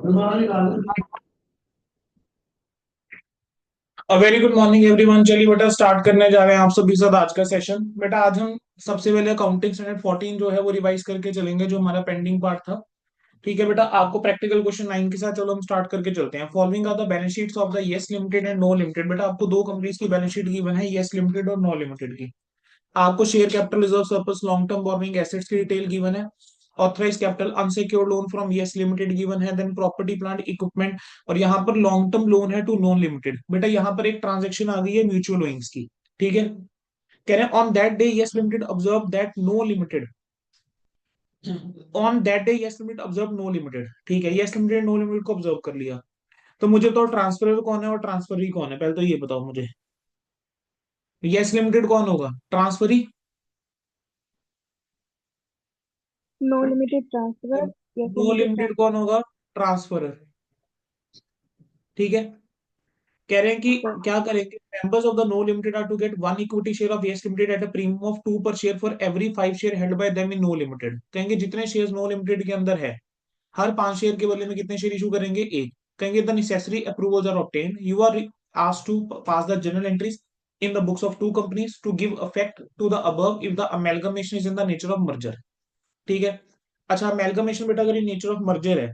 Very good morning everyone. चलिए बेटा start करने जा रहे हैं आप सभी साथ आज का सेशन। बेटा आज हम सबसे पहले अकाउंटिंग स्टैंडर्ड 14 जो है वो रिवाइज करके चलेंगे, जो हमारा पेंडिंग पार्ट था। ठीक है बेटा, आपको प्रैक्टिकल क्वेश्चन 9 के साथ चलो हम स्टार्ट करके चलते हैं। Following are the balance sheets of the yes limited and no limited. बेटा आपको दो कंपनीज की बैलेंस शीट गिवन है, येस लिमिटेड और नो लिमिटेड की। आपको share capital, reserve, surplus, long term borrowing, assets की डिटेल गिवन है। Authorise capital, unsecured loan from yes limited given है, देन प्रॉपर्टी प्लांट इक्विपमेंट। और यहाँ पर लॉन्ग टर्म लोन है टू नॉन लिमिटेड। बेटा यहाँ पर एक ट्रांजेक्शन आ गई है म्यूचुअल ओइंग्स की। ठीक है, कह रहे हैं on that day yes limited observe that no limited. On that day yes limited observe no limited. ठीक है, यस लिमिटेड नो लिमिटेड को ऑब्जर्व कर लिया। तो मुझे तो ट्रांसफर कौन है और ट्रांसफरी कौन है, पहले तो ये बताओ मुझे। यस लिमिटेड कौन होगा, transferee? No limited transfer. Yes no limited limited transfer. कौन होगा, ट्रांसफर। ठीक है, कह रहे हैं कि ओके। क्या करेंगे, members of the no limited are to get one equity share of yes limited at a premium of 2 per share for every 5 share held by them in no limited. कहेंगे जितने शेयर नो लिमिटेड के अंदर है, हर 5 share के बदले में कितने share issue करेंगे, एक। कहेंगे the necessary approvals are obtain, you are asked to pass the journal entries in the books of two companies to give effect to the above if the amalgamation is in the nature of merger. ठीक है, अच्छा amalgamation बेटा अगर ये nature of merger है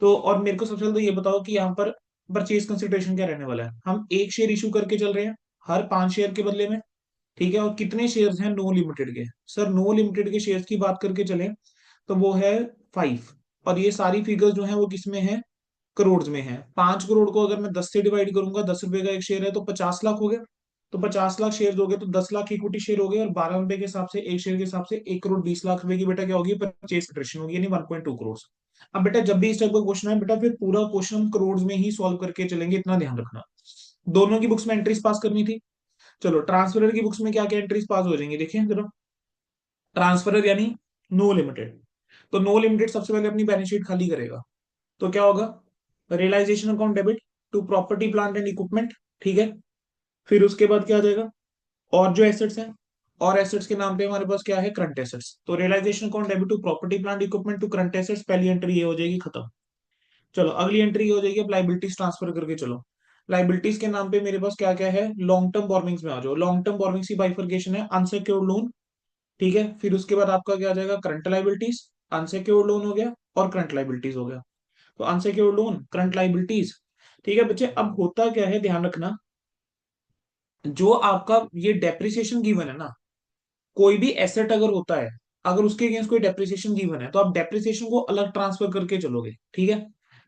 तो, और मेरे को सबसे पहले तो ये बताओ कि यहाँ पर परचेज कंसिडरेशन क्या रहने वाला है। हम एक शेयर इशू करके चल रहे हैं हर 5 शेयर के बदले में। ठीक है, और कितने शेयर्स हैं नो लिमिटेड के, सर नो लिमिटेड के शेयर्स की बात करके चलें तो वो है 5। और ये सारी फिगर्स जो है वो किसमें है, करोड़ में है। 5 करोड़ को अगर मैं 10 से डिवाइड करूंगा, 10 रुपए का एक शेयर है तो 50 लाख हो गया। तो 50 लाख शेयर हो गए तो 10 लाख इक्विटी शेयर हो गए, और 12 रुपए के हिसाब से एक शेयर के हिसाब से 1 करोड़ 20 लाख रुपए की बेटा क्या होगी, परचेज कंसिडरेशन होगी, यानी 1.2 करोड़। अब बेटा जब भी इस टाइप का क्वेश्चन है बेटा, फिर पूरा क्वेश्चन हम करोड़ में ही सॉल्व करके चलेंगे, इतना ध्यान रखना। दोनों की बुक्स में एंट्रीज पास करनी थी। चलो ट्रांसफरर की बुक्स में क्या क्या एंट्रीज पास हो जाएंगी, देखिए जरा। ट्रांसफरर यानी नो लिमिटेड, तो नो लिमिटेड सबसे पहले अपनी बैलेंस शीट खाली करेगा। तो क्या होगा, realisation account debit to property plant and equipment. ठीक है, फिर उसके बाद क्या आ जाएगा, और जो एसेट्स हैं, और एसेट्स के नाम पे हमारे पास क्या है, करंट एसेट्स। तो realisation account debit to property plant equipment to current assets, पहली एंट्री ये हो जाएगी, खत्म। चलो अगली एंट्री हो जाएगी, अब लाइबिलिटीज ट्रांसफर करके चलो। लाइबिलिटीज के नाम पे मेरे पास क्या क्या है, लॉन्ग टर्म बोरोइंग्स में आ जाओ। लॉन्ग टर्म बोरोइंग्स की बाइफर्केशन है, अनसिक्योर्ड लोन। ठीक है, फिर उसके बाद आपका क्या आ जाएगा, करंट लाइबिलिटीज। अनसिक्योर्ड लोन हो गया और करंट लाइबिलिटीज हो गया। तो अनसिक्योर्ड लोन, करंट लाइबिलिटीज। ठीक है बच्चे, अब होता क्या है ध्यान रखना, जो आपका ये डेप्रिसिएशन गिवन है ना, कोई भी एसेट अगर होता है, अगर उसके अगेंस्ट कोई डेप्रिसिएशन गिवन है तो आप डेप्रिसिएशन को अलग ट्रांसफर करके चलोगे। ठीक है,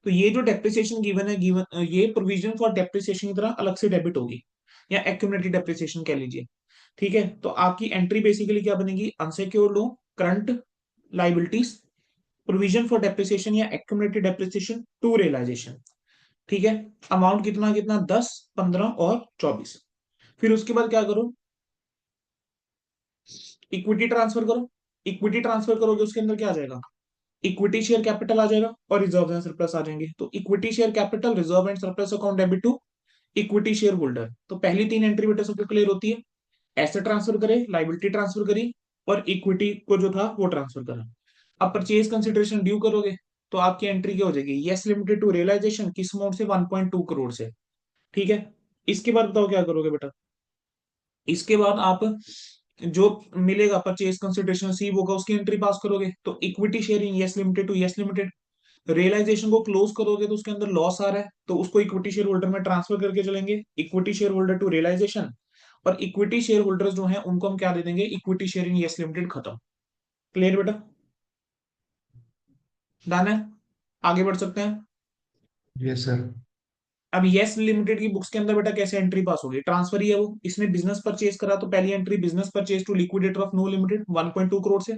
तो ये जो डेप्रिसिएशन गिवन है, गिवन ये प्रोविजन फॉर डेप्रिसिएशन की तरह अलग से डेबिट होगी, या एक्यूमुलेटेड डेप्रिसिएशन कह लीजिए। ठीक है, तो आपकी एंट्री बेसिकली क्या बनेगी, unsecured loan, current liabilities, provision for depreciation या एक्यूमुलेटेड डेप्रिसिएशन टू रियलाइजेशन। ठीक है, अमाउंट कितना कितना, 10, 15 और 24। फिर उसके बाद क्या करो, इक्विटी ट्रांसफर करो। इक्विटी ट्रांसफर करोगे उसके अंदर क्या आ जाएगा, इक्विटी शेयर कैपिटल आ जाएगा और रिजर्व एंड सरप्लस आ जाएंगे। तो equity share capital, reserve and surplus account debit to equity share holder. तो पहली 3 एंट्री बेटा सबको क्लियर होती है। एसेट ट्रांसफर करे, लाइबिलिटी ट्रांसफर करी, और इक्विटी को जो था वो ट्रांसफर करा। अब परचेज कंसिडरेशन ड्यू करोगे, तो आपकी एंट्री क्या हो जाएगी, यस लिमिटेड टू रियलाइजेशन, किस अमाउंट से, 1.2 करोड़ से। ठीक है, इसके बाद बताओ क्या करोगे बेटा। इसके बाद आप जो मिलेगा परचेज कंसिडरेशन सी होगा, उसकी एंट्री पास करोगे। तो equity share in yes limited to yes limited. Realisation को क्लोज करोगे तो उसके अंदर लॉस आ रहा है, तो उसको इक्विटी शेयर होल्डर में ट्रांसफर करके चलेंगे, equity share holder to realisation. और इक्विटी शेयर होल्डर्स जो हैं उनको हम क्या दे देंगे, equity share in yes limited, खत्म। क्लियर बेटा, डन है, आगे बढ़ सकते हैं। Yes sir. अब यस लिमिटेड की बुक्स के अंदर बेटा कैसे एंट्री पास होगी, ट्रांसफर ही है वो, इसने बिजनेस परचेज करा तो पहली entry business purchase to liquidator of no limited 1.2 crore से।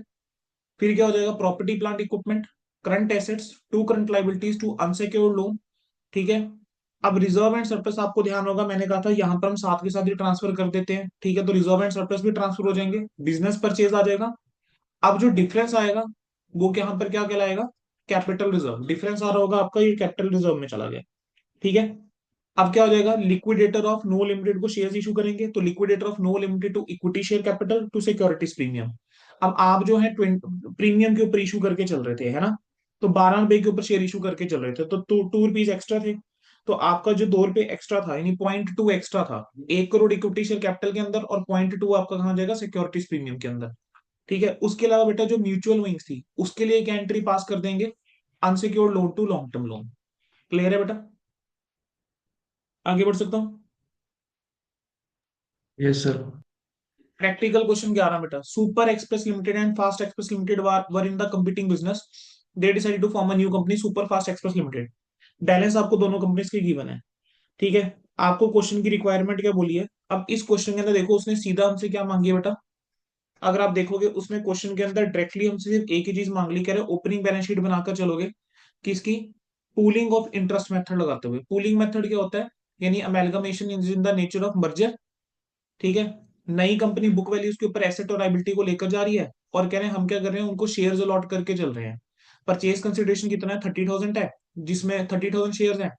फिर क्या हो जाएगा, property plant equipment, current assets to current liabilities to unsecured loan. ठीक है, अब रिजर्व एंड सरप्लस आपको ध्यान होगा, मैंने कहा था यहां पर हम साथ के साथ ही ट्रांसफर कर देते हैं। ठीक है, तो रिजर्व एंड सरप्लस भी ट्रांसफर हो जाएंगे, बिजनेस परचेज आ जाएगा। अब जो डिफरेंस आएगा वो यहाँ पर क्या कहलाएगा, कैपिटल रिजर्व। डिफरेंस आ रहा होगा आपका, ये कैपिटल रिजर्व में चला गया। ठीक है, अब क्या हो जाएगा, लिक्विडेटर ऑफ नो लिमिटेड को शेयर इशू करेंगे, तो liquidator of no limited to equity share capital to securities premium. अब आप जो है प्रीमियम के ऊपर इशू करके चल रहे थे, है ना। तो 12 रुपए के ऊपर शेयर इशू करके चल रहे थे, तो 2 रुपीज एक्स्ट्रा थे। तो आपका जो 2 रुपए एक्स्ट्रा था, यानी 0.2 एक्स्ट्रा था 1 करोड़ इक्विटी शेयर कैपिटल के अंदर, और 0.2 आपका कहाँ जाएगा, सिक्योरिटीज प्रीमियम के अंदर। ठीक है, उसके अलावा बेटा जो म्यूचुअल विंग्स थी उसके लिए एक एंट्री पास कर देंगे, unsecured loan to long term loan. Clear है बेटा? आगे बढ़ सकता हूँ? Yes sir. प्रैक्टिकल क्वेश्चन 11 बेटा, super express limited and fast express limited were in the competing business, they decided to form a new company super fast express limited. Balance आपको दोनों companies की गिवन है। ठीक है, आपको क्वेश्चन की requirement क्या बोली है? अब इस क्वेश्चन के अंदर देखो उसने सीधा हमसे क्या मांगी है बेटा। अगर आप देखोगे उसमें क्वेश्चन के अंदर डायरेक्टली हमसे सिर्फ एक ही चीज मांग ली, कह रहे ओपनिंग बैलेंस शीट बनाकर चलोगे किसकी, पूलिंग ऑफ इंटरेस्ट मेथड लगाते हुए। पूलिंग मेथड क्या होता है, यानी amalgamation in the nature of merger. ठीक है, नई कंपनी बुक वैल्यूज के ऊपर एसेट और लायबिलिटी को लेकर जा रही है, और कह रहे हैं हम क्या कर रहे हैं, उनको शेयर्स अलॉट करके चल रहे हैं। परचेज कंसिडरेशन कितना है, 30,000 है, जिसमें 30,000 शेयर है,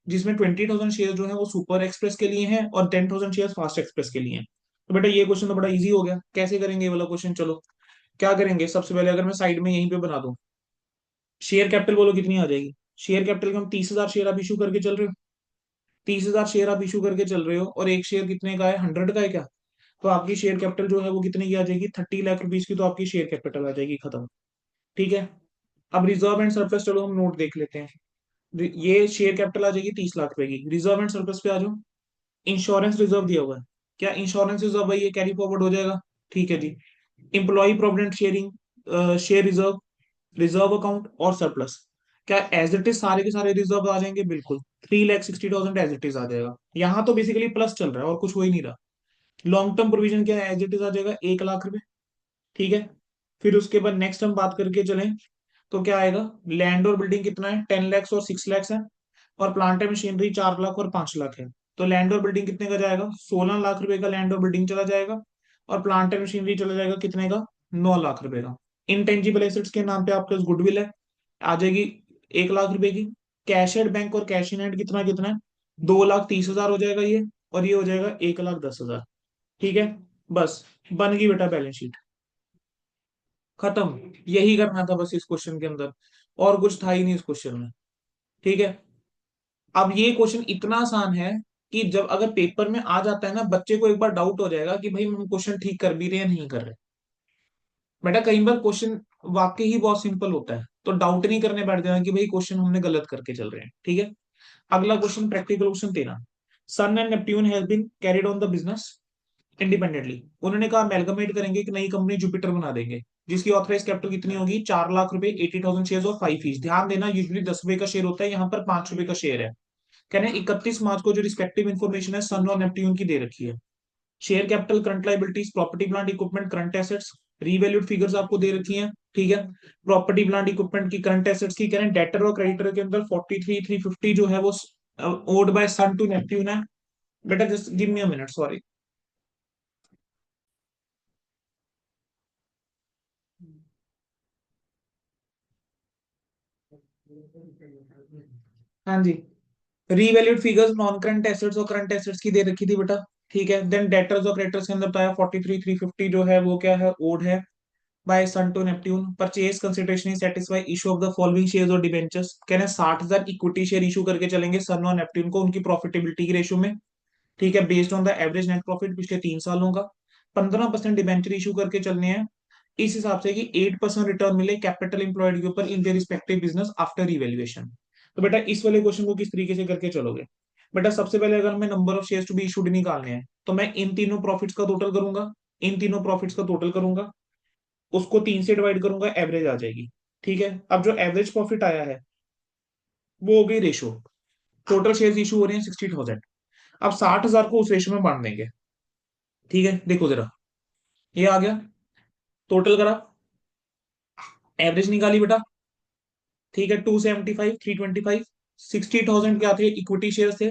जिसमें 20,000 शेयर जो है वो सुपर एक्सप्रेस के लिए हैं और 10,000 शेयर फास्ट एक्सप्रेस के लिए हैं। तो बेटा ये क्वेश्चन तो बड़ा इजी हो गया, कैसे करेंगे ये वाला क्वेश्चन? चलो क्या करेंगे, सबसे पहले अगर मैं साइड में यहीं पे बना दूं, शेयर कैपिटल बोलो कितनी आ जाएगी। शेयर कैपिटल का हम 30,000 शेयर आप इशू करके चल रहे हो, 30,000 शेयर आप इशू करके चल रहे हो, और एक शेयर कितने का है, 100 का है क्या? तो आपकी शेयर कैपिटल जो है वो कितने की आ जाएगी, 30 लाख रुपीज की, तो आपकी शेयर कैपिटल आ जाएगी, खत्म। ठीक है, अब रिजर्व एंड सरप्लस चलो हम नोट देख लेते हैं। ये शेयर कैपिटल आ जाएगी 30 लाख रुपए की। रिजर्व एंड सरप्लस पे आ जाओ। इंश्योरेंस रिजर्व दिया हुआ है, क्या इंश्योरेंस रिजर्व भाई ये कैरी फॉरवर्ड हो जाएगा? ठीक है जी। Employ provident sharing share reserve, reserve account और सरप्लस, क्या एज इट इज सारे के सारे रिजर्व आ जाएंगे? बिल्कुल, 3,60,000 एज इट इज आ जाएगा। यहाँ तो बेसिकली प्लस चल रहा है और कुछ हो ही नहीं रहा। लॉन्ग टर्म प्रोविजन क्या है, एज इट इज आ जाएगा 1 लाख रुपए। ठीक है, फिर उसके बाद नेक्स्ट हम बात करके चलें, तो क्या आएगा, लैंड और बिल्डिंग कितना है, 10 लाख और 6 लाख है, और प्लांट एंड मशीनरी 4 लाख और 5 लाख है। तो लैंड और बिल्डिंग कितने का जाएगा, 16 लाख रुपए का लैंड और बिल्डिंग चला जाएगा, और प्लांट एंड मशीनरी चला जाएगा कितने का, 9 लाख रुपए का। इंटेंजिबल एसेट्स के नाम पे आपके पास गुडविल है, आ जाएगी 1 लाख रुपए की। कैश एट बैंक और कैश इन हैंड कितना कितना है, 2,30,000 हो जाएगा ये, और ये हो जाएगा 1,10,000। ठीक है, बस बन गई बेटा बैलेंस शीट, खत्म। यही करना था बस इस क्वेश्चन के अंदर, और कुछ था ही नहीं इस क्वेश्चन में। ठीक है, अब ये क्वेश्चन इतना आसान है कि जब अगर पेपर में आ जाता है ना, बच्चे को एक बार डाउट हो जाएगा कि भाई हम क्वेश्चन ठीक कर भी रहे हैं नहीं कर रहे। बेटा कई बार क्वेश्चन वाकई ही बहुत सिंपल होता है, तो डाउट नहीं करने बैठ जाना कि भाई क्वेश्चन हमने गलत करके चल रहे हैं। ठीक है, अगला question practical question 13। Sun and Neptune has been carried on the business independently. उन्होंने कहा अमेलगमेट करेंगे, एक नई कंपनी जुपिटर बना देंगे, जिसकी ऑथराइज कैपिटल कितनी होगी, 4 लाख रुपए, 80,000 शेयर और 5 फीस। ध्यान देना यूजुअली 10 रुपए का शेयर होता है, यहाँ पर 5 रुपए का शेयर है। कहने 31 मार्च को जो रिस्पेक्टिव इन्फॉर्मेशन है सन और नेपट्यून की दे रखी है। Share capital, current liabilities, property plant equipment, current assets, revalued figures आपको दे रखी हैं। ठीक है, प्रॉपर्टी प्लांट इक्विपमेंट की, करंट एसेट्स की, कह रहे हैं डेटर और क्रेडिटर के अंदर 43,350 जो है वो owed by Sun to Neptune है। बेटा just give me a minute, sorry. हाँ जी, revalued figures non current assets और करंट एसेट्स की दे रखी थी बेटा। ठीक है, देन डेटर्स और क्रेडिटर्स के अंदर बताया 43,350 जो है वो क्या है, ओड है by Sun to Neptune. Purchase consideration is satisfy issue of the following shares और डिबेंचर्स, कह रहे हैं 60,000 इक्विटी शेयर इशू करके चलेंगे सन और नेपट्यून को उनकी प्रॉफिटेबिलिटी की रेशियो में। ठीक है, based on the average net profit पिछले 3 सालों का। 15% डिबेंचर इशू करके चलने हैं, इस हिसाब से कि 8% रिटर्न मिले कैपिटल इंप्लॉयड के ऊपर in their respective business after evaluation. तो बेटा इस वाले क्वेश्चन को किस तरीके से करके चलोगे? बेटा सबसे पहले अगर मैं number of shares to be issued निकालने हैं, तो मैं इन तीनों प्रॉफिट्स का टोटल करूंगा, इन तीनों प्रॉफिट्स का टोटल करूंगा, उसको 3 से डिवाइड करूंगा, एवरेज आ जाएगी। ठीक है, अब जो एवरेज प्रॉफिट आया है वो हो गई रेशो, टोटल शेयर इशू हो रहे हैं 60,000। अब 60,000 को उस रेशो में बांट देंगे। ठीक है, देखो जरा, ये आ गया, टोटल करा, एवरेज निकाली बेटा। ठीक है, 275, 325, 60,000 क्या थे, इक्विटी शेयर थे,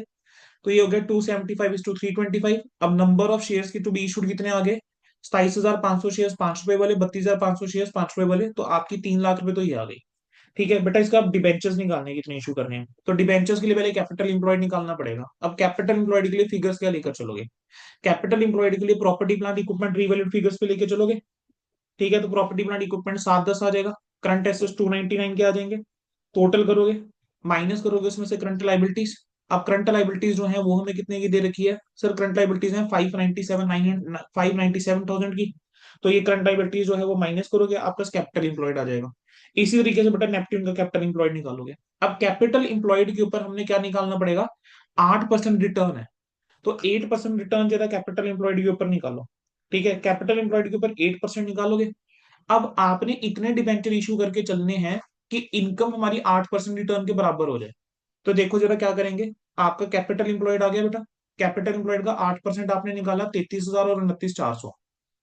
तो ये हो गया 275:325। अब नंबर ऑफ शेयर्स की टू बी इशूड कितने आ गए, 27,500 शेयर 5 रुपए वाले, 32,500 शेयर 5 रुपए वाले, तो आपकी 3 लाख रुपए तो ये आ गई। ठीक है बेटा, इसका आप डिबेंचर्स निकालने हैं, कितने इशू करने हैं, तो डिबेंचर्स के लिए पहले कैपिटल इंप्लॉयड निकालना पड़ेगा। अब कैपिटल इंप्लॉयड के लिए फिगर्स क्या लेकर चलोगे, कैपिटल इंप्लॉयड के लिए property plant equipment revalued figures पे लेके चलोगे। ठीक है, तो प्रॉपर्टी प्लांट इक्विपमेंट 710 आ जाएगा, करंट एसेट्स 299 के आ जाएंगे, टोटल करोगे, माइनस करोगे उसमें से करंट लाइबिलिटीज। अब करंट लाइबिलिटीज जो है वो हमें कितने की दे रखी है सर, करंट लाइबिलिटीज है 597 की। तो ये करंट लाइबिलिटीज जो है वो माइनस करोगे, आपका कैपिटल इंप्लॉयड आ जाएगा। इसी तरीके से बेटा नेपट्टून का कैपिटल इंप्लॉयड निकालोगे। अब कैपिटल इंप्लॉयड के ऊपर हमने क्या निकालना पड़ेगा, 8% रिटर्न है, तो 8% रिटर्न जो है कैपिटल इंप्लॉयड के ऊपर निकालो। ठीक है, कैपिटल इंप्लॉयड के ऊपर 8% निकालोगे। अब आपने इतने डिबेंचर इशू करके चलने हैं कि इनकम हमारी 8% रिटर्न के बराबर हो जाए। तो देखो जरा क्या करेंगे, आपका कैपिटल इंप्लॉयड आ गया बेटा, कैपिटल इंप्लॉयड का 8% आपने निकाला 33,000 और 29,400।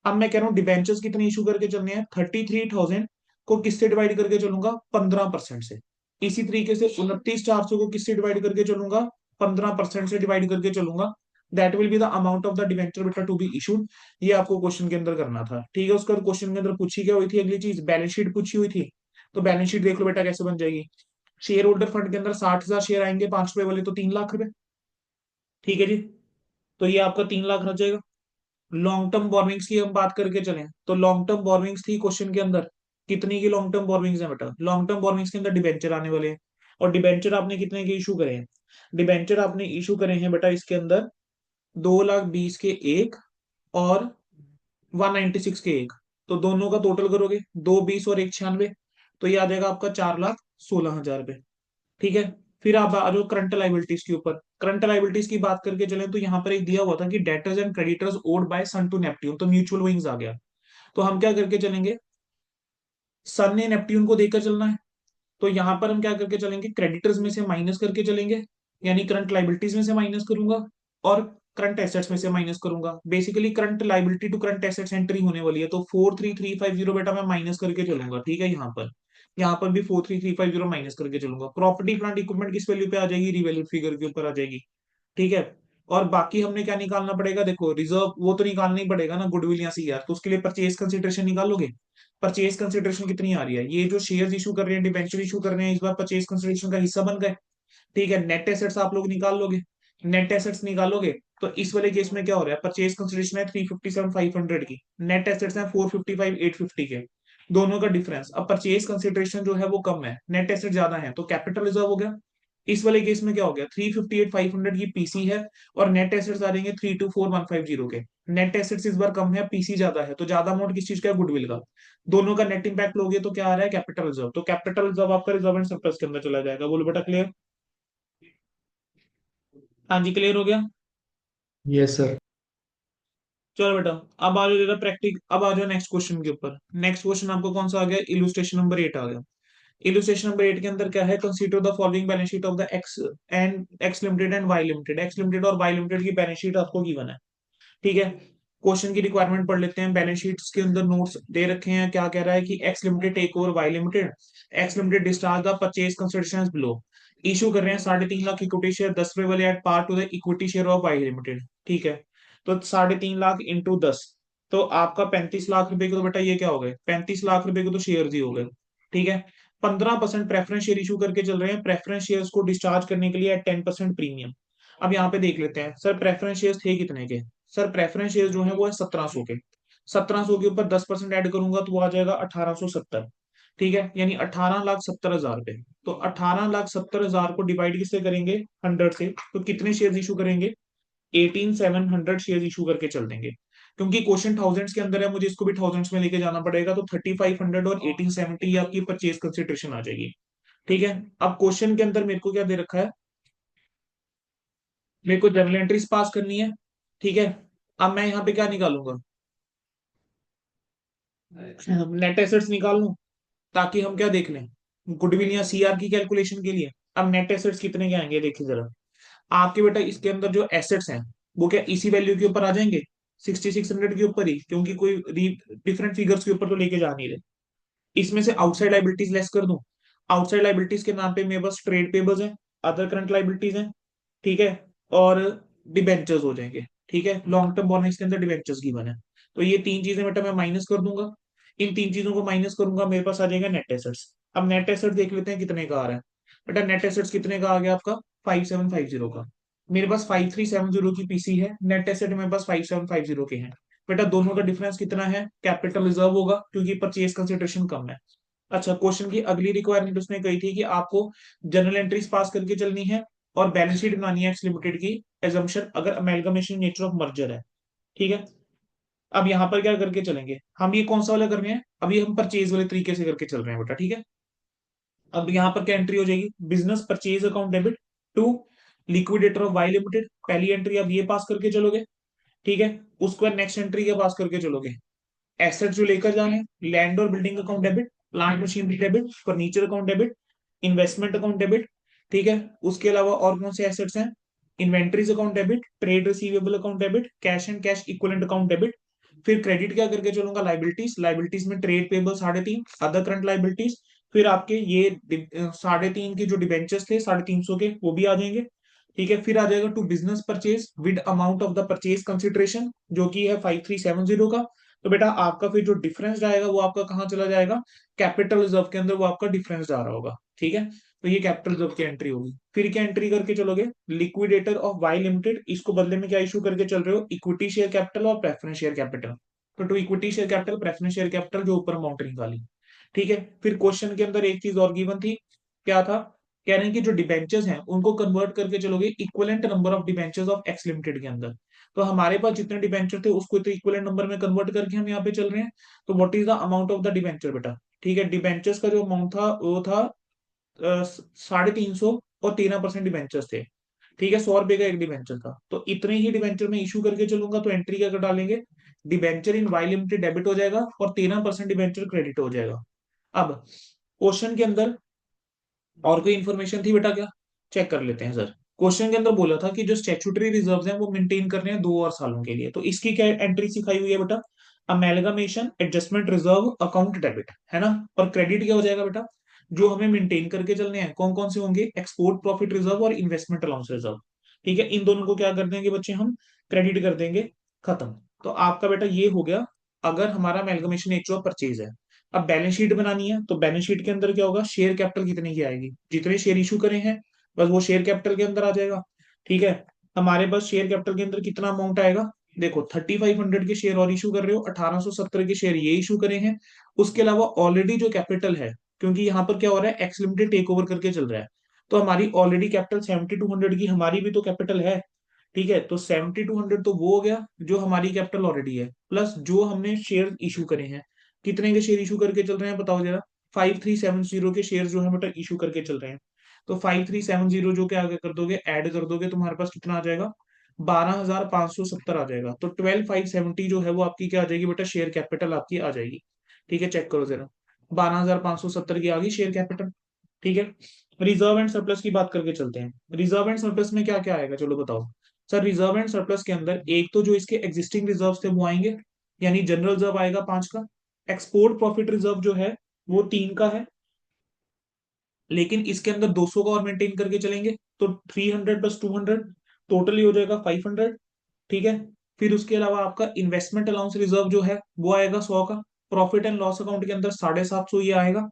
अब मैं कह रहा हूँ डिबेंचर्स कितने इशू करके चलने हैं, 33,000 को किससे डिवाइड करके चलूंगा, 15% से। इसी तरीके से 29,400 को किससे डिवाइड करके चलूंगा, 15% से डिवाइड करके चलूंगा। That will be the amount of the debenture बेटा टू बी इशूड। ये आपको क्वेश्चन के अंदर करना था। ठीक है, उसका क्वेश्चन के अंदर पूछी क्या हुई थी, अगली चीज बैलेंस शीट पूछी हुई थी। तो बैलेंस शीट देख लो बेटा कैसे बन जाएगी। शेयर होल्डर फंड के अंदर 60,000 शेयर आएंगे, 5 रुपए वाले, तो 3 लाख रुपए। ठीक है जी, तो ये आपका 3 लाख रह जाएगा। लॉन्ग टर्म बोरोइंग्स की हम बात करके चलें, तो लॉन्ग टर्म बोरोइंग्स थी क्वेश्चन के अंदर, कितनी की लॉन्ग टर्म बोरोइंग्स है बेटा, लॉन्ग टर्म बोरोइंग्स के अंदर डिबेंचर आने वाले हैं। और डिबेंचर आपने कितने के इशू करे हैं, डिबेंचर आपने इशू करे हैं बेटा इसके अंदर 2,20,000 के एक, और 196 के एक। तो दोनों का टोटल करोगे, 2,20,000 और 1,96, तो ये आ जाएगा आपका 4,16,000 रुपए। ठीक है, फिर आप आ जाओ करंट लाइबिलिटीज के ऊपर। करंट लाइबिलिटीज की बात करके चलें तो यहाँ पर एक दिया हुआ था कि debtors and creditors owed by Sun to Neptune, तो म्यूचुअल विंग्स आ गया। तो हम क्या करके चलेंगे, सन ने नेपट्टून को देकर चलना है, तो यहां पर हम क्या करके चलेंगे, क्रेडिटर्स में से माइनस करके चलेंगे, यानी करंट लाइबिलिटीज में से माइनस करूंगा, और करंट एसेट्स में से माइनस करूंगा। Basically current liability to current assets entry होने वाली है, तो 43350 बेटा मैं माइनस करके चलूंगा। ठीक है, यहाँ पर भी 43350 माइनस करके चलूंगा। प्रॉपर्टी प्लांट इक्विपमेंट किस वैल्यू पे आ जाएगी, रिवैल्यूड फिगर के ऊपर आ जाएगी। ठीक है, और बाकी हमने क्या निकालना पड़ेगा, देखो रिजर्व वो तो निकालना ही पड़ेगा ना, गुडविल या सीआर, तो उसके लिए परचेज कंसिडरेशन निकालोगे। परचेज कंसिडरेशन कितनी आ रही है, ये जो शेयर्स इशू कर रहे हैं, डिबेंचर इशू कर रहे हैं, इस बार परचेज कंसिडरेशन का हिस्सा बन गए। ठीक है, नेट एसेट्स आप लोग निकाल लोगे, नेट एसेट्स निकालोगे, तो इस वाले केस में क्या हो रहा है, परचेज कंसिडरेशन है 357,500 की, नेट एसेट्स है 455,850 के, दोनों का डिफरेंस। अब परचेज कंसिडरेशन जो है वो कम है, नेट एसेट ज्यादा है, तो कैपिटल रिजर्व हो गया। इस वाले केस में क्या हो गया, 358,500 की पीसी है, और नेट एसेट्स आ रहे हैं 324,150 के। नेट एसेट्स इस बार कम है, पीसी ज्यादा है, तो ज्यादा अमाउंट किस चीज का है, गुडविल का। दोनों का नेट इंपैक्ट लोगे तो क्या आ रहा है, कैपिटल रिजर्व। तो कैपिटल रिजर्व आपका रिजर्व एंड सरप्लस के अंदर चला जाएगा। बोलो बेटा क्लियर। हाँ जी, क्लियर हो गया। Yes sir. चलो बेटा, अब आ जाओ जरा प्रैक्टिक, अब आ जाओ नेक्स्ट क्वेश्चन के ऊपर। नेक्स्ट क्वेश्चन आपको कौन सा आ गया, इलुस्ट्रेशन नंबर 8 आ गया। इलुस्ट्रेशन नंबर 8 के अंदर क्या है, consider the following balance sheet of the X limited and Y limited. X limited और वाई लिमिटेड की बैलेंस शीट आपको गिवन है। ठीक है, क्वेश्चन की रिक्वायरमेंट पढ़ लेते हैं। बैलेंस शीट्स के अंदर नोट्स दे रखे हैं, क्या कह रहा है कि X limited take over Y limited, X limited discharge the purchase consideration below. Issue कर रहे हैं 3.5 लाख इक्विटी शेयर 10 रुपए वाले at par to the equity share of Y limited. ठीक है, तो 3.5 लाख इंटू 10, तो आपका 35 लाख रुपए के, तो बेटा ये क्या हो गए, 35 लाख रुपए के तो शेयर ही हो गए। ठीक है, 15% प्रेफरेंस शेयर इशू करके चल रहे हैं, प्रेफरेंस शेयर्स को डिस्चार्ज करने के लिए 10% प्रीमियम। अब यहाँ पे देख लेते हैं सर, प्रेफरेंस शेयर्स थे कितने के, सर प्रेफरेंस शेयर जो है वो है 1700 के। 1700 के ऊपर 10% ऐड करूंगा तो वो आ जाएगा 1870। ठीक है, यानी 18,70,000 रुपए। तो 18,70,000 को डिवाइड किससे करेंगे, 100 से, तो कितने शेयर इशू करेंगे, 18,700 शेयर इशू करके चल देंगे। क्योंकि क्वेश्चन थाउजेंड्स के अंदर है, मुझे इसको भी थाउजेंड्स में लेके जाना पड़ेगा, तो 3,500 और 1870 आपकी परचेज कंसिडरेशन आ जाएगी। ठीक है, अब क्वेश्चन के अंदर मेरे को क्या दे रखा है, मेरे को जर्नल एंट्रीज पास करनी है। ठीक है, अब मैं यहाँ पे क्या निकालूंगा, नेट एसेट्स निकाल लूं, ताकि हम क्या देख लें, गुडविल या सीआर की कैलकुलेशन के लिए। अब नेट एसेट्स कितने के आएंगे देखिए जरा, आपके बेटा इसके अंदर जो एसेट्स हैं वो क्या इसी वैल्यू के ऊपर आ जाएंगे, 6600 के ऊपर ही, क्योंकि कोई डिफरेंट फिगर्स के ऊपर तो लेके जा नहीं रहे। इसमें से आउटसाइड लाइबिलिटीज लेस कर दूं, आउटसाइड लाइबिलिटीज के नाम पे मेरे पास ट्रेड पेबल्स हैं, अदर करंट लाइबिलिटीज हैं। ठीक है, और डिबेंचर्स हो जाएंगे। ठीक है, लॉन्ग टर्म बोरोइंग्स के अंदर डिबेंचर्स गिवन है, तो ये तीन चीजें बेटा मैं माइनस कर दूंगा। इन तीन चीजों को माइनस करूंगा, मेरे पास आ जाएगा नेट एसेट्स। अब नेट एसेट्स देख लेते हैं कितने का आ रहा है। बेटा नेट एसेट्स कितने का आ गया आपका, 5750 का। मेरे पास 5370 की पीसी है, नेट एसेट मेरे पास 5750 के हैं। बेटा दोनों का डिफरेंस कितना है, कैपिटल रिजर्व होगा, क्योंकि परचेज कंसिडरेशन कम है। अच्छा, क्वेश्चन की अगली रिक्वायरमेंट उसने कही थी कि आपको जनरल एंट्रीज पास करके चलनी है और बैलेंस शीट बनानी है एक्स लिमिटेड की, एजम्पशन अगर अमेलगमेशन नेचर ऑफ मर्जर है। ठीक है। अब यहाँ पर क्या करके चलेंगे हम, ये कौन सा वाला कर रहे हैं, अभी हम परचेज वाले तरीके से करके चल रहे हैं बेटा। ठीक है। अब यहाँ पर क्या एंट्री हो जाएगी, business purchase account debit to liquidator of Y limited, पहली एंट्री अब ये पास करके चलोगे। ठीक है। उसके बाद नेक्स्ट एंट्री के पास करके चलोगे, एसेट जो लेकर जाने, लैंड और building account debit, plant machinery debit, furniture account debit, investment account debit. ठीक है। उसके अलावा और कौन से एसेट्स हैं, inventories account debit, trade receivable account debit, cash and cash equivalent account debit. फिर क्रेडिट क्या करके चलूंगा, लाइबिलिटीज, लाइबिलिटीज में trade payable 3.5, other current liabilities. फिर आपके ये 3.5 के जो डिबेंचर्स थे 350 के, वो भी आ जाएंगे। ठीक है। फिर आ जाएगा to business purchase with amount of the purchase consideration, जो कि है 5370 का। तो बेटा आपका फिर जो डिफरेंस जाएगा वो आपका कहाँ चला जाएगा, कैपिटल रिजर्व के अंदर वो आपका डिफरेंस जा रहा होगा। ठीक है। तो ये कैपिटल रिजर्व की एंट्री होगी। फिर क्या एंट्री करके चलोगे, लिक्विडेटर ऑफ वाई लिमिटेड, इसको बदले में क्या इशू करके चल रहे हो, इक्विटी शेयर कैपिटल और प्रेफरेंस शेयर कैपिटल। तो to equity share capital, preference share capital, जो ऊपर अमाउंट निकाली। ठीक है। फिर क्वेश्चन के अंदर एक चीज और गिवन थी, क्या था, कह रहे हैं कि जो डिबेंचर्स हैं उनको कन्वर्ट करके चलोगे equivalent number of debentures of x limited के अंदर। तो हमारे पास जितने डिबेंचर थे उसको तो इक्विवेलेंट नंबर में कन्वर्ट करके हम यहाँ पे चल रहे हैं। तो what is the amount of the debenture बेटा। ठीक है। डिबेंचर्स का जो अमाउंट था वो था 350 और 13% डिबेंचर्स थे। ठीक है। 100 रुपए का एक डिबेंचर था, तो इतने ही डिबेंचर में इशू करके चलूंगा तो एंट्री क्या कर डालेंगे, डिबेंचर इन वाई लिमिटेड डेबिट हो जाएगा और 13% डिबेंचर क्रेडिट हो जाएगा। अब क्वेश्चन के अंदर और कोई इंफॉर्मेशन थी बेटा क्या, चेक कर लेते हैं सर। क्वेश्चन के अंदर बोला था कि जो स्टैट्यूटरी रिजर्व्स हैं वो मेंटेन करने हैं 2 और सालों के लिए, तो इसकी क्या एंट्री सिखाई हुई है बेटा, amalgamation adjustment reserve account debit, है ना। और क्रेडिट क्या हो जाएगा बेटा, जो हमें मेंटेन करके चलने हैं कौन कौन से होंगे, एक्सपोर्ट प्रॉफिट रिजर्व और इन्वेस्टमेंट अलाउंस रिजर्व। ठीक है। इन दोनों को क्या कर देंगे बच्चे हम, क्रेडिट कर देंगे, खत्म। तो आपका बेटा ये हो गया, अगर हमारा अमेलगमेशन नेचर ऑफ परचेज है। अब बैलेंस शीट बनानी है तो बैलेंस शीट के अंदर क्या होगा, शेयर कैपिटल कितने की आएगी, जितने शेयर इशू करे हैं बस वो शेयर कैपिटल के अंदर आ जाएगा। ठीक है। हमारे पास शेयर कैपिटल के अंदर कितना अमाउंट आएगा, देखो 3500 के शेयर और इशू कर रहे हो, 1870 के शेयर ये इशू करे हैं। उसके अलावा ऑलरेडी जो कैपिटल है, क्योंकि यहाँ पर क्या हो रहा है, एक्स लिमिटेड टेक ओवर करके चल रहा है, तो हमारी ऑलरेडी कैपिटल 7200 की हमारी भी तो कैपिटल है। ठीक है। तो 7200 तो वो हो गया जो हमारी कैपिटल ऑलरेडी है, प्लस जो हमने शेयर इशू करे हैं, कितने के शेयर इशू करके चल रहे हैं बताओ जरा, 5370 के शेयर जो है बेटा इशू करके चल रहे हैं। तो 5370 जो क्या आगे कर दोगे, ऐड कर दोगे, तुम्हारे पास कितना आ जाएगा, 12570 आ जाएगा। तो 12570 जो है वो आपकी क्या आ जाएगी बेटा, शेयर कैपिटल आपकी आ जाएगी। ठीक है। चेक करो जरा, 12570 की आ गई शेयर कैपिटल। ठीक है। रिजर्व एंड सरप्लस की बात करके चलते हैं, रिजर्व एंड सरप्लस में क्या क्या आएगा चलो बताओ। सर रिजर्व एंड सरप्लस के अंदर एक तो जो इसके एग्जिस्टिंग रिजर्व थे वो आएंगे, यानी जनरल रिजर्व आएगा 5 का, एक्सपोर्ट प्रॉफिट रिजर्व जो है वो 3 का है, लेकिन इसके अंदर 200 का और मेंटेन करके चलेंगे, तो 300 प्लस 200 टोटली हो जाएगा 500। ठीक है। फिर उसके अलावा आपका इन्वेस्टमेंट अलाउंस रिजर्व जो है वो आएगा 100 का, प्रॉफिट एंड लॉस अकाउंट के अंदर 750 ये आएगा।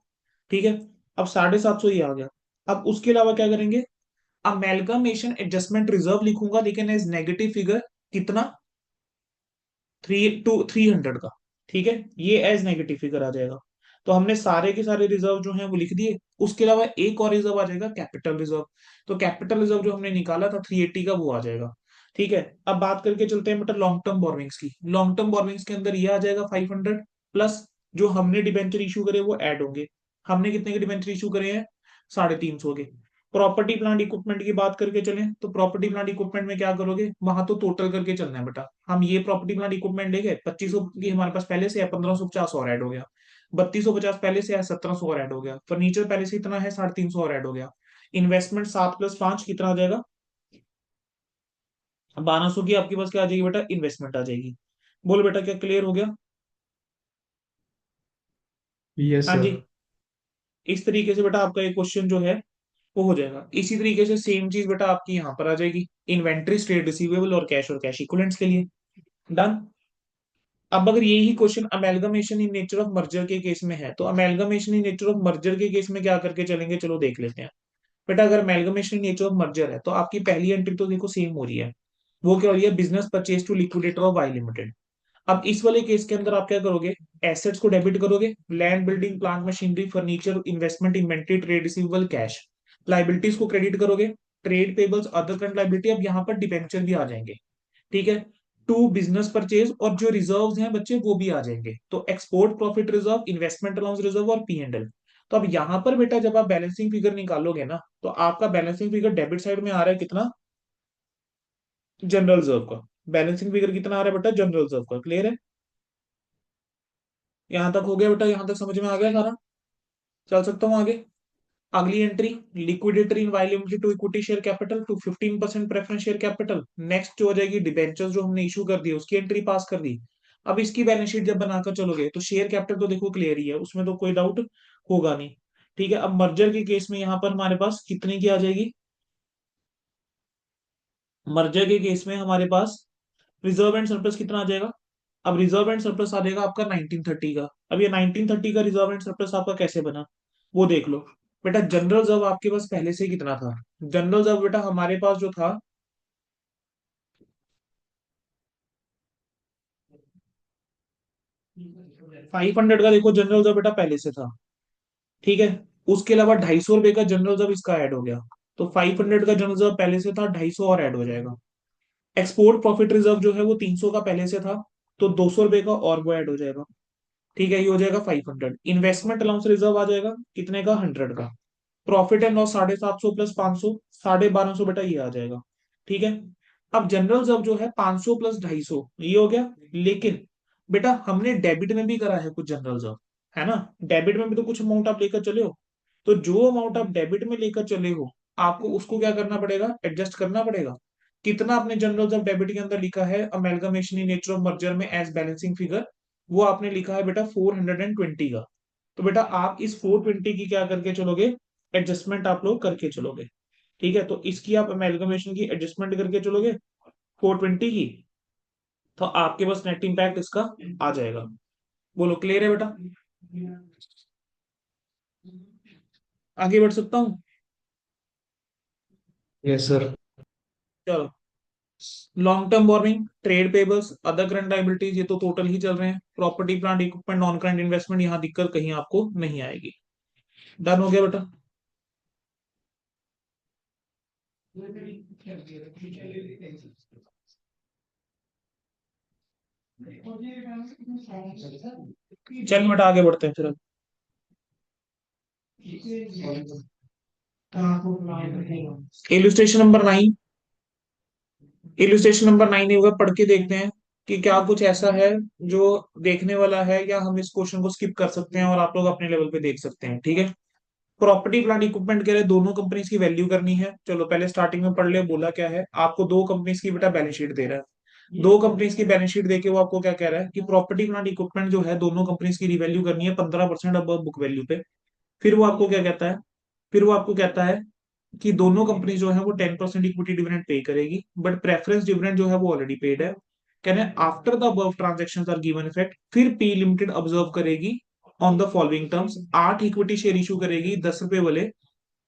ठीक है। अब 750 ये आ गया। अब उसके अलावा क्या करेंगे, अमेलगमेशन एडजस्टमेंट रिजर्व लिखूंगा लेकिन एज नेगेटिव फिगर, कितना, 300 का। ठीक है। ये एज नेगेटिव फिगर आ जाएगा। तो हमने सारे के सारे रिजर्व जो हैं वो लिख दिए। उसके अलावा एक और रिजर्व आ जाएगा कैपिटल रिजर्व, तो कैपिटल रिजर्व जो हमने निकाला था 380 का वो आ जाएगा। ठीक है। अब बात करके चलते हैं बेटा लॉन्ग टर्म बोरोइंग्स की, लॉन्ग टर्म बोरोइंग्स के अंदर ये आ जाएगा 500, प्लस जो हमने डिबेंचर इशू करे वो ऐड होंगे। हमने कितने के डिबेंचर इशू करे हैं, 350 के। प्रॉपर्टी प्लांट इक्विपमेंट की बात करके चलें तो प्रॉपर्टी प्लांट इक्विपमेंट में क्या करोगे, वहां तो टोटल करके चलना है बेटा। हम ये प्रॉपर्टी प्लांट इक्विपमेंट लेंगे, 2500 की हमारे पास पहले से है, 1550 और ऐड हो गया, 3250 पहले से है, 1700 और ऐड हो गया, फर्नीचर पहले से इतना है, 350 और ऐड हो गया। इन्वेस्टमेंट 7 + 5 कितना आ जाएगा, 1200 की आपके पास क्या आ जाएगी बेटा, इन्वेस्टमेंट आ जाएगी। बोलो बेटा क्या क्लियर हो गया। यस हाँ सर। जी। इस तरीके से बेटा आपका एक क्वेश्चन जो है वो हो जाएगा। इसी तरीके से सेम चीज बेटा आपकी यहाँ पर आ जाएगी, इन्वेंट्री, ट्रेड रिसीवेबल और कैश इक्विवेलेंट्स के लिए। डन। अब अगर यही question amalgamation in nature of merger के केस में है, तो amalgamation in nature of merger के केस में क्या करके चलेंगे, चलो देख लेते हैं। बेटा अगर amalgamation in nature of merger है तो आपकी पहली एंट्री तो देखो सेम हो रही है, वो क्या हो रही है, business purchase to liquidator of Y limited. अब इस वाले केस के अंदर आप क्या करोगे, एसेट्स को डेबिट करोगे, land, building, plant, machinery, furniture, investment, inventory, trade receivable, cash. Liabilities को क्रेडिट करोगे, trade payables, other current liability, अब यहाँ पर डिबेंचर भी आ जाएंगे। ठीक है, टू बिजनेस परचेज, और जो रिजर्व्स हैं बच्चे वो भी आ जाएंगे, तो export profit reserve, investment allowance reserve और P&L। तो अब यहाँ पर बेटा जब आप बैलेंसिंग फिगर निकालोगे ना, तो आपका बैलेंसिंग फिगर डेबिट साइड में आ रहा है कितना, जनरल रिजर्व का। बैलेंसिंग फिगर कितना आ रहा है बेटा, जनरल रिजर्व का। क्लियर है, यहां तक हो गया बेटा, यहां तक समझ में आ गया सारा, चल सकता हूँ आगे। अगली entry, liquidator in Y limited to equity share capital to 15% preference share capital. Next जो हो जाएगी, डिबेंचर्स जो हमने इशू कर दी उसकी एंट्री पास कर दी। अब इसकी बैलेंस शीट जब बनाकर चलोगे तो शेयर कैपिटल तो देखो क्लियर ही है, उसमें तो कोई डाउट होगा नहीं। ठीक है, अब मर्जर के केस में यहाँ पर हमारे पास कितने की आ जाएगी, मर्जर के केस में हमारे पास रिजर्व एंड सरप्लस कितना आ जाएगा। अब रिजर्व एंड सरप्लस आ जाएगा आपका 1930 का। अब ये 1930 का रिजर्व एंड सरप्लस आपका कैसे बना, वो देख लो। बेटा जनरल रिजर्व आपके पास पहले से ही कितना था, जनरल रिजर्व बेटा हमारे पास जो था 500 का, देखो जनरल रिजर्व बेटा पहले से था। ठीक है, उसके अलावा 250 रुपए का जनरल रिजर्व इसका ऐड हो गया, तो 500 का जनरल रिजर्व पहले से था, 250 और ऐड हो जाएगा। एक्सपोर्ट प्रॉफिट रिजर्व जो है वो 300 का पहले से था, तो 200 रुपए का और वो ऐड हो जाएगा। ठीक है, ये हो जाएगा 500। इन्वेस्टमेंट अलाउंस रिजर्व आ जाएगा कितने का, 100 का। प्रॉफिट एंड लॉस 750 प्लस 500, 1250 बेटा ये आ जाएगा। ठीक है, अब जनरल रिजर्व जो है 500 प्लस 250 ये हो गया। लेकिन बेटा हमने डेबिट में भी करा है कुछ जनरल रिजर्व, है ना, डेबिट में भी तो कुछ अमाउंट आप लेकर चले हो। तो जो अमाउंट आप डेबिट में लेकर चले हो, आपको उसको क्या करना पड़ेगा, एडजस्ट करना पड़ेगा। कितना आपने जनरल रिजर्व डेबिट के अंदर लिखा है, amalgamation in nature of merger में एज बैलेंसिंग फिगर, वो आपने लिखा है बेटा 420 का। तो बेटा आप इस 420 की क्या करके चलोगे, एडजस्टमेंट आप लोग करके चलोगे। ठीक है, तो इसकी आप अमेलगमेशन की एडजस्टमेंट करके चलोगे 420 की, तो आपके पास नेट इम्पैक्ट इसका आ जाएगा। बोलो क्लियर है बेटा, आगे बढ़ सकता हूँ। Yes sir. चलो, long term borrowing, trade payables, other current liabilities, ये तो टोटल ही चल रहे हैं। Property plant equipment, non current investment, यहाँ दिक्कत कहीं आपको नहीं आएगी। डन हो गया बेटा। चल बेटा आगे बढ़ते हैं फिर। इलुस्ट्रेशन नंबर 9, इलुस्ट्रेशन नंबर 9 होगा, पढ़ के देखते हैं कि क्या कुछ ऐसा है जो देखने वाला है, या हम इस क्वेश्चन को स्किप कर सकते हैं और आप लोग अपने लेवल पे देख सकते हैं। ठीक है, प्रॉपर्टी प्लांट इक्विपमेंट के लिए दोनों कंपनीज की वैल्यू करनी है। चलो पहले स्टार्टिंग में पढ़ लिया, बोला क्या है आपको, दो कंपनीज की बेटा बैलेंस शीट दे रहा है। दो कंपनीज की बैलेंस शीट देके वो आपको क्या कह रहा है कि प्रॉपर्टी प्लांट इक्विपमेंट जो है दोनों कंपनीज की रिवैल्यू करनी है 15% अब बुक वैल्यू पे। फिर वो आपको क्या कहता है, फिर वो आपको कहता है कि दोनों कंपनी जो है वो 10% इक्विटी डिविडेंड पे करेगी, बट प्रेफरेंस डिविडेंड जो है वो ऑलरेडी पेड है। कहना है after the above transactions are given effect, फिर पी लिमिटेड ऑब्जर्व करेगी on the following terms, 8 equity share issue करेगी 10 रुपए वाले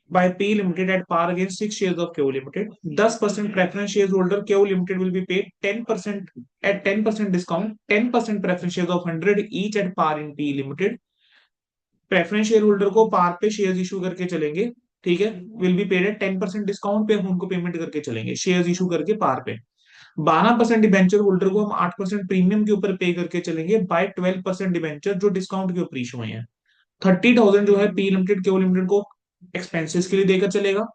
by P Limited at par against 6 shares of Q Limited. 10% preference shareholder Q Limited will be paid 10% at 10% discount, 10% preference shares of 100 each at par in P Limited. Preference share holder को par पे share issue करके चलेंगे। ठीक है, will be paid at 10% discount पे हम उनको payment करके चलेंगे, शेयर इशू करके पार पे। 12% डिबेंचर होल्डर को हम 8% प्रीमियम के ऊपर पे करके चलेंगे बाय 12% डिबेंचर जो डिस्काउंट के ऊपर इशू हुए हैं। 30,000 जो है पी लिमिटेड क्यू लिमिटेड को एक्सपेंसेस के लिए देकर चलेगा।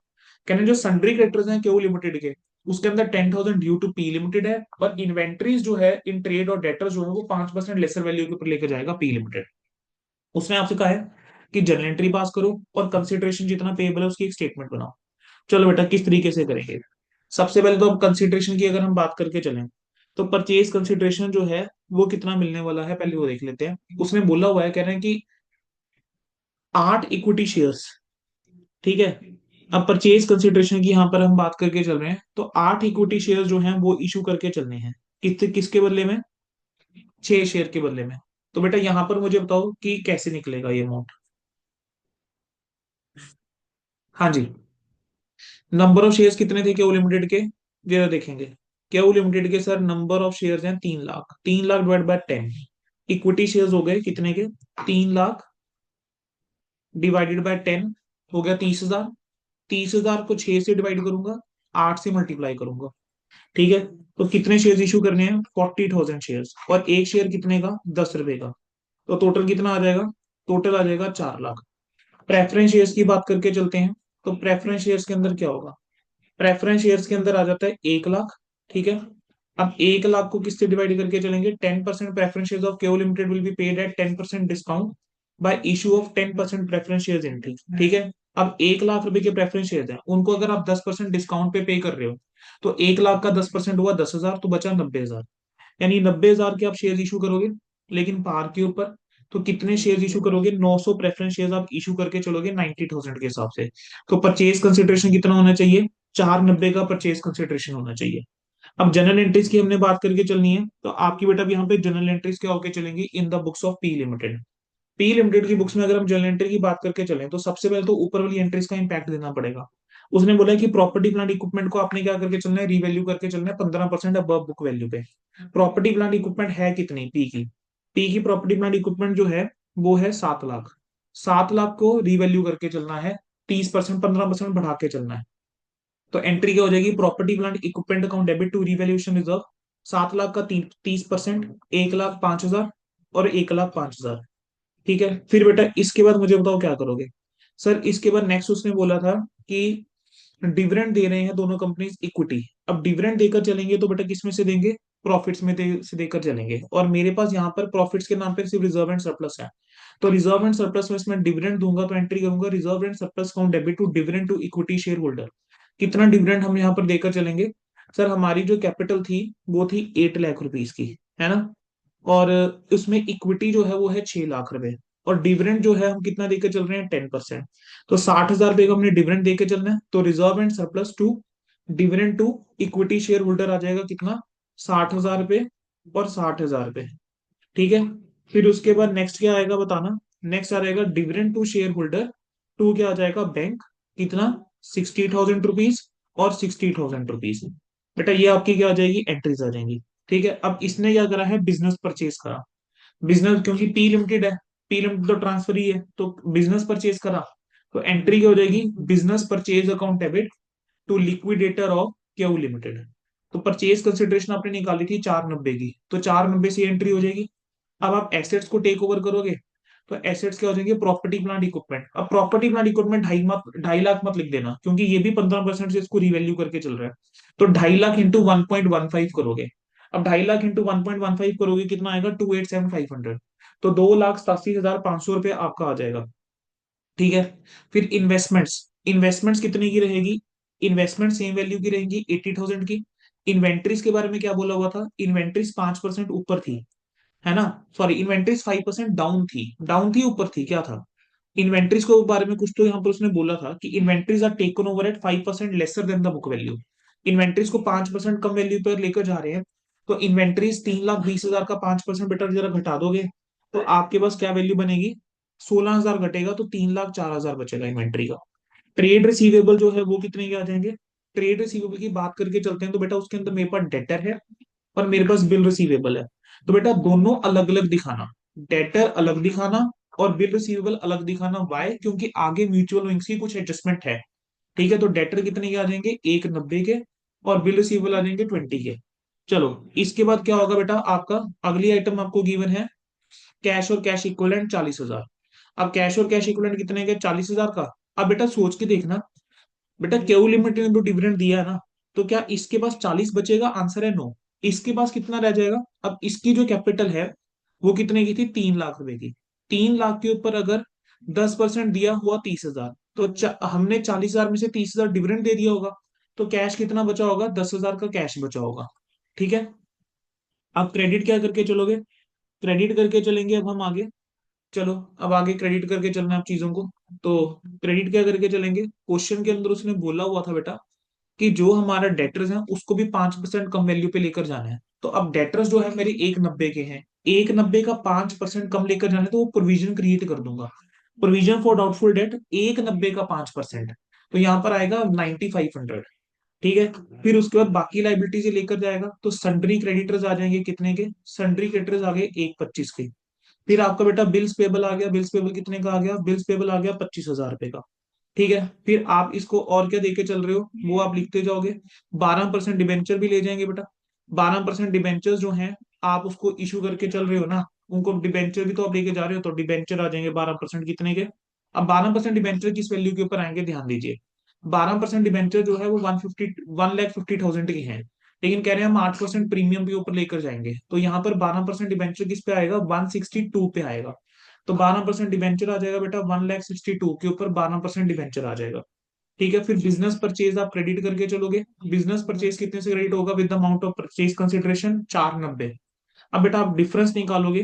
कहने जो सन्ड्री क्रेडिटर्स हैं क्यू लिमिटेड के, उसके अंदर 10,000 ड्यू टू पी लिमिटेड है, और इन्वेंट्रीज जो है इन ट्रेड और डेटर्स जो है वो 5% लेसर वैल्यू के ऊपर लेकर जाएगा पी लिमिटेड। उसने आपसे कहा है कि जर्नल एंट्री पास करो और कंसिडरेशन जितना पेबल है उसकी एक स्टेटमेंट बनाओ। चलो बेटा किस तरीके से करेंगे, सबसे पहले तो अब कंसिडरेशन की अगर हम बात करके चलें, तो परचेज कंसिडरेशन जो है वो कितना मिलने वाला है पहले वो देख लेते हैं। उसने बोला हुआ है, कह रहे हैं कि 8 इक्विटी शेयर्स। ठीक है, अब परचेज कंसिडरेशन की यहाँ पर हम बात करके चल रहे हैं, तो 8 इक्विटी शेयर जो हैं वो इशू करके चलने हैं, किसके बदले में, 6 शेयर के बदले में। तो बेटा यहाँ पर मुझे बताओ कि कैसे निकलेगा ये अमाउंट। हाँ जी, नंबर ऑफ शेयर्स कितने थे क्यू लिमिटेड के, जरा देखेंगे। क्यू लिमिटेड के सर नंबर ऑफ शेयर्स हैं 3 lakh, 3 lakh divide by 10, equity shares हो गए कितने के, 3 लाख डिवाइडेड बाय 10 हो गया 30,000। 30,000 को 6 से डिवाइड करूंगा, 8 से मल्टीप्लाई करूंगा, ठीक है। तो कितने शेयर्स इशू करने हैं, 40,000 शेयर्स, और एक शेयर कितने का, 10 रुपए का। तो टोटल कितना आ जाएगा, टोटल आ जाएगा 4 लाख। प्रेफरेंस शेयर्स की बात करके चलते हैं, तो प्रेफरेंस शेयर्स के अंदर क्या होगा, प्रेफरेंस शेयर्स के अंदर आ जाता है 1 लाख, ठीक है। अब 1 लाख को किससे डिवाइड करके चलेंगे, 10% preference shares of KO limited will be paid at 10% discount by issue of 10% preference shares entry, ठीक है। अब 1 लाख रुपए के प्रेफरेंस शेयर्स हैं, उनको अगर आप 10% डिस्काउंट पे कर रहे हो, तो 1 लाख का 10% हुआ 10,000, तो बचा 90,000, यानी 90,000 के आप शेयर इशू करोगे, लेकिन पार के ऊपर। तो कितने शेयर इशू करोगे, 900 प्रेफरेंस शेयर आप इशू करके चलोगे 90,000 के हिसाब से। तो परचेज कंसिडरेशन कितना होना चाहिए, 490 का परचेज कंसिडरेशन होना चाहिए। अब जनरल एंट्रीज की हमने बात करके चलनी है, तो आपकी बेटा भी यहाँ पे जनरल एंट्रीज क्या होके चलेंगी, इन the books of P limited. P limited की बुक्स में अगर हम जनरल एंट्री की बात करके चलें, तो सबसे पहले तो ऊपर वाली एंट्रीज का इंपैक्ट देना पड़ेगा। उसने बोला है कि प्रॉपर्टी प्लांट इक्विपमेंट को आपने क्या करके चलना है, रीवैल्यू करके चलना है 15% अबव बुक वैल्यू पे। प्रॉपर्टी प्लांट इक्विपमेंट है कितनी, पी की प्रॉपर्टी प्लांट इक्विपमेंट जो है वो है 7 लाख। 7 लाख को रीवैल्यू करके चलना है, 30%, 15% बढ़ा के चलना है। तो एंट्री क्या हो जाएगी, property plant equipment account debit to revaluation reserve, 7 lakh का 30%, 1,05,000 और 1,05,000, ठीक है। फिर बेटा इसके बाद मुझे बताओ क्या करोगे। सर इसके बाद नेक्स्ट उसने बोला था कि डिविडेंड दे रहे हैं दोनों कंपनीज इक्विटी। अब डिविडेंड देकर चलेंगे तो बेटा किस में से देंगे, प्रॉफिट्स में से देकर चलेंगे, और मेरे पास यहाँ पर प्रॉफिट्स के नाम पे सिर्फ रिजर्व एंड सरप्लस है। तो रिजर्व एंड सरप्लस में इसमें डिविडेंड दूंगा, तो एंट्री करूंगा reserve and surplus account debit to dividend to equity share holder. कितना डिविडेंड हम यहाँ पर देकर चलेंगे, सर हमारी जो कैपिटल थी वो थी 8 लाख रुपीज की, है ना। और उसमें इक्विटी जो है वो है 6 लाख रुपए, और डिविडेंड जो है हम कितना देकर चल रहे हैं, 10%। तो 60,000 रुपए का हमने डिविडेंड देकर चलना है, तो reserve and surplus to dividend to equity share holder आ जाएगा कितना, 60,000 रुपए और 60,000 रुपए, ठीक है। फिर उसके बाद नेक्स्ट क्या आएगा बताना, नेक्स्ट आ जाएगा dividend to share holder, to क्या आ जाएगा, बैंक, कितना, 60,000 रुपीज और 60,000 रुपीज। बेटा ये आपकी क्या आ जाएगी, एंट्रीज आ जाएंगी, ठीक है। अब इसने क्या करा है, बिजनेस परचेज करा, बिजनेस क्योंकि पी लिमिटेड है, पी लिमिटेड तो ट्रांसफर ही है, तो बिजनेस परचेज करा, तो एंट्री क्या हो जाएगी, business purchase account debit to liquidator of Q limited. तो परचेज कंसिडरेशन आपने निकाली थी 490 की, तो 490 से एंट्री हो जाएगी। अब आप एसेट्स को टेक ओवर करोगे, तो एसेट्स क्या हो जाएंगे, प्रॉपर्टी प्लांट इक्विपमेंट। अब प्रॉपर्टी प्लांट इक्विपमेंट 2.5 लाख मत लिख देना, क्योंकि ये भी 15% से इसको रिवैल्यू करके चल रहा है। तो 2.5 लाख इंटू 1.15 करोगे। अब 2.5 लाख इंटू 1.15 करोगे कितना आएगा, 287,500। तो 2,87,500 रुपये आपका आ जाएगा, ठीक है। फिर इन्वेस्टमेंट्स, इन्वेस्टमेंट्स कितने की रहेगी, इन्वेस्टमेंट सेम वैल्यू की रहेंगी 80,000 की। इन्वेंट्रीज के बारे में क्या बोला हुआ था, इन्वेंट्रीज 5% ऊपर थी, है ना। सॉरी, इन्वेंट्रीज 5% डाउन थी, डाउन थी ऊपर थी, क्या था, इन्वेंट्रीज को बारे में कुछ तो यहाँ पर उसने बोला था कि inventories are taken over at 5% lesser than the book value. Inventories को 5% कम वैल्यू पर लेकर जा रहे हैं, तो इन्वेंट्रीज 3,20,000 का 5% बेटा जरा घटा दोगे, तो आपके पास क्या वैल्यू बनेगी, 16,000 घटेगा, तो 3,04,000 बचेगा इन्वेंट्री का। ट्रेड रिसीवेबल जो है वो कितने के आ जाएंगे, ट्रेड रिसीवेबल की बात करके चलते हैं, तो बेटा उसके अंदर मेरे पास डेटर है और मेरे पास बिल रिसीवेबल है। तो बेटा दोनों अलग अलग दिखाना, डेटर अलग दिखाना और बिल रिसीवेबल अलग दिखाना। वाई, क्योंकि आगे म्यूचुअल विंग्स की कुछ एडजस्टमेंट है, ठीक है। तो डेटर कितने के आ जाएंगे, 190 के, और बिल रिसीवेबल आ जाएंगे 20 के। चलो इसके बाद क्या होगा बेटा, आपका अगली आइटम आपको गिवन है कैश और कैश इक्विवेलेंट 40,000। अब कैश और कैश इक्विवेलेंट कितने के, 40,000 का। अब बेटा सोच के देखना, बेटा क्यू लिमिटेड ने तो डिविडेंड दिया है ना, तो क्या इसके पास 40 बचेगा, आंसर है नो। इसके पास कितना रह जाएगा, अब इसकी जो कैपिटल है वो कितने की थी, 3 लाख रुपए की। 3 लाख के ऊपर अगर 10% दिया हुआ 30,000, तो हमने 40,000 में से 30,000 डिविडेंड दे दिया होगा, तो कैश कितना बचा होगा, 10,000 का कैश बचा होगा, ठीक है। अब क्रेडिट क्या करके चलोगे, क्रेडिट करके चलेंगे अब हम आगे। चलो अब आगे क्रेडिट करके चलना है अब चीजों को। तो क्रेडिट क्या करके चलेंगे, क्वेश्चन के अंदर उसने बोला हुआ था बेटा कि जो हमारा डेटर्स है उसको भी 5% कम वैल्यू पे लेकर जाना है। तो अब डेटर्स जो है मेरे 190 के हैं, 190 का 5% कम लेकर जाना है, तो वो प्रोविजन क्रिएट कर दूंगा। प्रोविजन फॉर डाउटफुल डेट, 190 का 5%, तो यहाँ पर आएगा 9,500। ठीक है। फिर उसके बाद बाकी लाइबिलिटी से लेकर जाएगा, तो सन्ड्री क्रेडिटर्स आ जाएंगे कितने के, सन्ड्री क्रेडिटर्स आ गए 1,25 के। फिर आपका बेटा बिल्स पेबल आ गया, बिल्स पेबल कितने का आ गया, बिल्स पेबल आ गया 25,000 रुपए का। ठीक है। फिर आप इसको और क्या देके चल रहे हो वो आप लिखते जाओगे। 12% डिबेंचर भी ले जाएंगे बेटा। 12% डिबेंचर जो हैं आप उसको इशू करके चल रहे हो ना, उनको डिबेंचर भी तो आप लेके जा रहे हो, तो डिबेंचर आ जाएंगे 12% कितने के। अब 12% डिबेंचर किस वैल्यू के ऊपर आएंगे ध्यान दीजिए। 12% डिबेंचर जो है वो 1,50,000 की है, लेकिन कह रहे हैं हम 8% प्रीमियम के ऊपर लेकर जाएंगे, तो यहाँ पर 12% डिबेंचर किस पे आएगा, 162 पे आएगा। तो 12% डिबेंचर आ जाएगा बेटा 1,62 के ऊपर 12% डिबेंचर आ जाएगा। ठीक है। फिर बिजनेस परचेज आप क्रेडिट करके चलोगे। बिजनेस परचेज कितने से क्रेडिट होगा, with the amount of purchase consideration 490। अब बेटा आप डिफरेंस निकालोगे,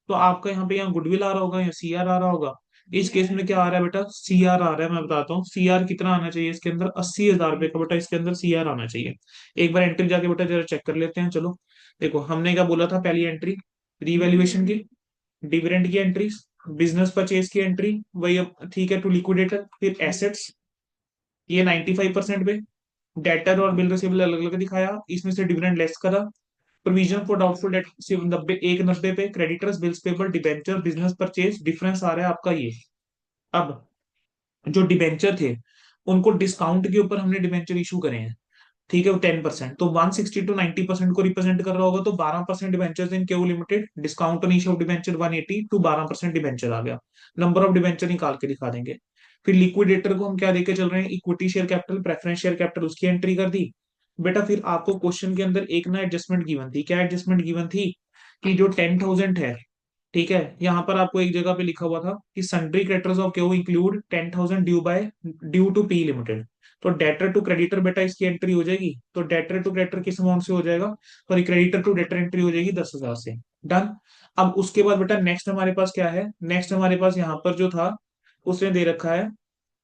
तो आपका यहाँ पे यहाँ गुडविल आ रहा होगा या सीआर आ रहा होगा। इस केस में क्या आ रहा है बेटा, सीआर आ रहा है। मैं बताता हूँ सीआर कितना आना चाहिए इसके अंदर, 80,000 रुपए का बेटा इसके अंदर सीआर आना चाहिए। एक बार एंट्री जाके बेटा जरा चेक कर लेते हैं, चलो। देखो हमने क्या बोला था, पहली एंट्री रीवैल्यूएशन की, डिविडेंड की एंट्री, बिजनेस परचेज की एंट्री, वही अब ठीक है, टू लिक्विडेटर। फिर एसेट्स, ये 95% पे। डेटर और बिल रिसीवेबल अलग अलग दिखाया, इसमें से डिविडेंड लेस करा। प्रोविजन फॉर डाउटफुल डेट सिर्फ 90, 190 पे। Creditors, bills payable, debenture, business purchase, difference आ रहा है आपका ये। अब जो डिबेंचर थे उनको डिस्काउंट के ऊपर हमने डिबेंचर इशू करे हैं। ठीक है, वो 10%, तो 160 to 90% को रिप्रेजेंट कर रहा होगा, तो 12% debentures in KU limited, discount on issue of debenture 180 to 12% debenture आ गया। नंबर ऑफ डिबेंचर निकाल के दिखा देंगे। फिर लिक्विडेटर को हम क्या देके चल रहे हैं, equity share capital, preference share capital, उसकी एंट्री कर दी। बेटा फिर आपको क्वेश्चन के अंदर एक ना एडजस्टमेंट गिवन थी, क्या एडजस्टमेंट गिवन थी, कि जो 10,000 है, ठीक है, यहाँ पर आपको एक जगह पे लिखा हुआ था कि sundry creditors of Q include 10,000 due to P limited. तो डेटर टू क्रेडिटर बेटा इसकी एंट्री हो जाएगी, तो डेटर टू क्रेडिटर किस अमाउंट से हो जाएगा, sorry creditor to debtor entry हो जाएगी 10,000 से। डन। अब उसके बाद बेटा नेक्स्ट हमारे पास क्या है, नेक्स्ट हमारे पास यहाँ पर जो था उसने दे रखा है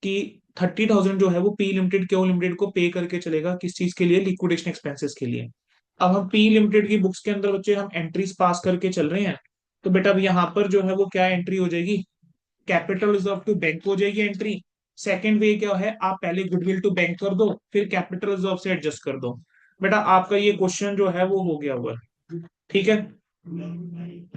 कि 30,000 जो है वो पी लिमिटेड क्यू लिमिटेड को पे करके चलेगा, किस चीज के लिए, लिक्विडेशन एक्सपेंसेस के लिए। अब हम पी लिमिटेड की बुक्स के अंदर बच्चे हम एंट्रीज पास करके चल रहे हैं, तो बेटा अब यहाँ पर जो है वो क्या एंट्री हो जाएगी, कैपिटल रिजर्व टू बैंक हो जाएगी एंट्री। सेकंड वे क्या है, आप पहले गुडविल टू बैंक कर दो, फिर कैपिटल रिजर्व से एडजस्ट कर दो। बेटा आपका ये क्वेश्चन जो है वो हो गया हुआ है। ठीक है।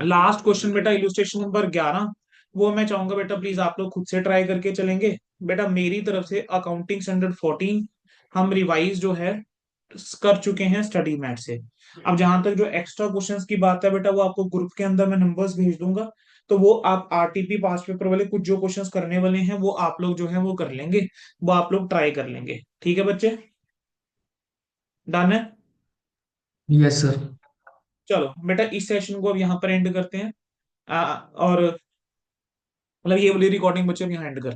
लास्ट क्वेश्चन बेटा इलुस्ट्रेशन नंबर 11, वो मैं चाहूंगा बेटा प्लीज आप लोग खुद से ट्राई करके चलेंगे। बेटा मेरी तरफ से अकाउंटिंग स्टैंडर्ड 14 हम रिवाइज जो है कर चुके हैं स्टडी मैट से। अब जहां तक जो एक्स्ट्रा क्वेश्चंस की बात है बेटा, वो आपको ग्रुप के अंदर मैं नंबर्स भेज दूंगा, तो वो आप आरटीपी पास पेपर वाले कुछ जो क्वेश्चंस करने वाले हैं वो आप लोग जो है वो कर लेंगे, वो आप लोग ट्राई कर लेंगे। ठीक है बच्चे, डन है। Yes sir. चलो बेटा इस सेशन को अब यहाँ पर एंड करते हैं। और मतलब ये वाली रिकॉर्डिंग बच्चे अब यहाँ एंड करते हैं।